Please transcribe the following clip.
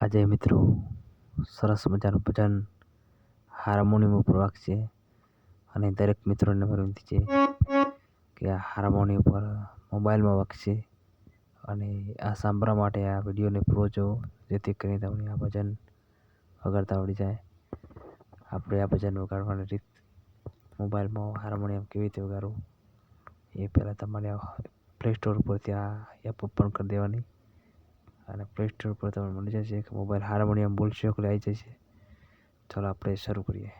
આજે મિત્રો સરસ મજાનું ભજન હાર્મોનિયમ ઉપર વાગશે અને દરેક મિત્રોને વિનંતી છે કે આ હાર્મોનિયમ ઉપર મોબાઈલમાં વાગશે અને આ સાંભળવા માટે આ વિડીયોને પૂરો જો, જેથી કરીને તમને આ ભજન વગાડતા આવડી જાય. આપણે આ ભજન વગાડવાની રીત, મોબાઈલમાં હાર્મોનિયમ કેવી રીતે વગાડવું એ પહેલાં તમારે પ્લે સ્ટોર પરથી આ એપ ઓપન કરી દેવાની અને પ્લે સ્ટોર પર તમને મળી જશે કે મોબાઈલ હાર્મોનિયમ બોલશો એટલે આવી જશે. ચાલો આપણે શરૂ કરીએ.